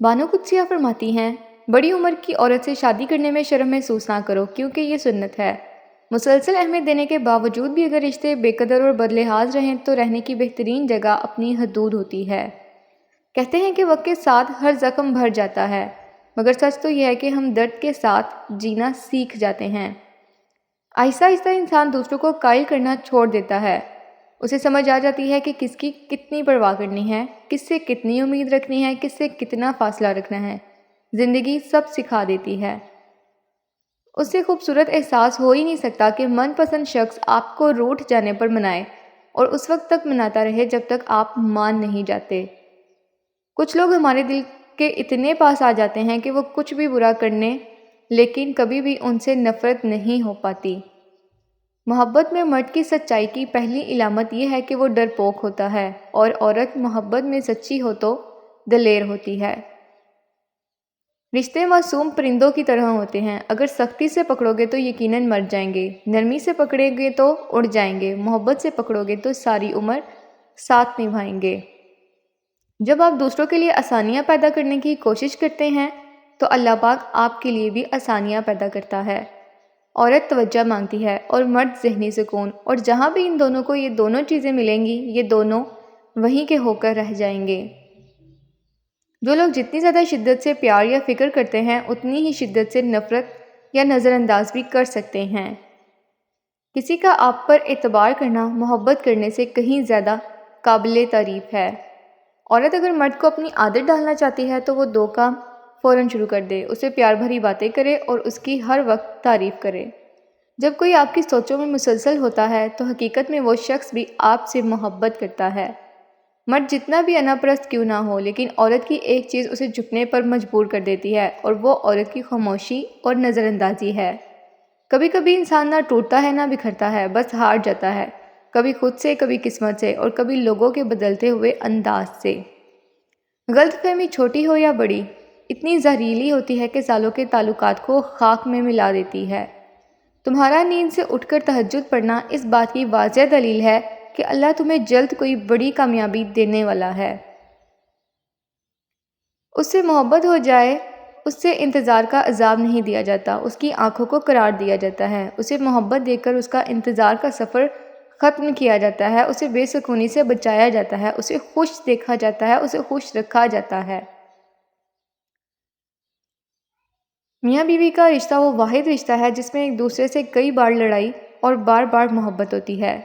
बानो कुद्सिया फरमाती हैं, बड़ी उम्र की औरत से शादी करने में शर्म महसूस ना करो क्योंकि ये सुन्नत है। मुसलसल अहमियत देने के बावजूद भी अगर रिश्ते बेकदर और बदलिहाज रहें तो रहने की बेहतरीन जगह अपनी हदूद होती है। कहते हैं कि वक्त के साथ हर ज़ख्म भर जाता है, मगर सच तो यह है कि हम दर्द के साथ जीना सीख जाते हैं। आहिस्ता आहिस्ता इंसान दूसरों को कायल करना छोड़ देता है। उसे समझ आ जाती है कि किसकी कितनी परवाह करनी है, किससे कितनी उम्मीद रखनी है, किससे कितना फासला रखना है। ज़िंदगी सब सिखा देती है। उससे खूबसूरत एहसास हो ही नहीं सकता कि मनपसंद शख्स आपको रूठ जाने पर मनाए और उस वक्त तक मनाता रहे जब तक आप मान नहीं जाते। कुछ लोग हमारे दिल के इतने पास आ जाते हैं कि वो कुछ भी बुरा करने, लेकिन कभी भी उनसे नफ़रत नहीं हो पाती। मोहब्बत में मर्द की सच्चाई की पहली इलामत यह है कि वो डरपोक होता है और औरत मोहब्बत में सच्ची हो तो दलेर होती है। रिश्ते मासूम परिंदों की तरह होते हैं, अगर सख्ती से पकड़ोगे तो यकीनन मर जाएंगे, नरमी से पकड़ोगे तो उड़ जाएंगे, मोहब्बत से पकड़ोगे तो सारी उम्र साथ निभाएंगे। जब आप दूसरों के लिए आसानियाँ पैदा करने की कोशिश करते हैं तो अल्लाह पाक आपके लिए भी आसानियाँ पैदा करता है। औरत तवज्जो मांगती है और मर्द ज़हनी सुकून, और जहाँ भी इन दोनों को ये दोनों चीज़ें मिलेंगी ये दोनों वहीं के होकर रह जाएंगे। जो लोग जितनी ज़्यादा शिद्दत से प्यार या फ़िक्र करते हैं उतनी ही शिद्दत से नफ़रत या नज़रअंदाज भी कर सकते हैं। किसी का आप पर एतबार करना मोहब्बत करने से कहीं ज़्यादा काबिल तारीफ़ है। औरत अगर मर्द को अपनी आदत डालना चाहती है तो वो दो काम फ़ौरन शुरू कर दे, उसे प्यार भरी बातें करे और उसकी हर वक्त तारीफ़ करे। जब कोई आपकी सोचों में मुसलसल होता है तो हकीकत में वो शख्स भी आपसे मोहब्बत करता है। मर्द जितना भी अनापरस्त क्यों ना हो, लेकिन औरत की एक चीज़ उसे झुकने पर मजबूर कर देती है और वो औरत की खामोशी और नज़रअंदाजी है। कभी कभी इंसान ना टूटता है ना बिखरता है, बस हार जाता है, कभी खुद से, कभी किस्मत से और कभी लोगों के बदलते हुए अंदाज से। गलतफहमी छोटी हो या बड़ी इतनी जहरीली होती है कि सालों के ताल्लुकात को खाक में मिला देती है। तुम्हारा नींद से उठकर तहज्जुद पढ़ना इस बात की वाज़ह दलील है कि अल्लाह तुम्हें जल्द कोई बड़ी कामयाबी देने वाला है। उससे मोहब्बत हो जाए, उससे इंतज़ार का अजाब नहीं दिया जाता, उसकी आंखों को करार दिया जाता है। उसे मोहब्बत देकर उसका इंतज़ार का सफ़र ख़त्म किया जाता है, उसे बेसुकूनी से बचाया जाता है, उसे खुश देखा जाता है, उसे खुश रखा जाता है। मियाँ बीवी का रिश्ता वो वाहिद रिश्ता है जिसमें एक दूसरे से कई बार लड़ाई और बार बार मोहब्बत होती है।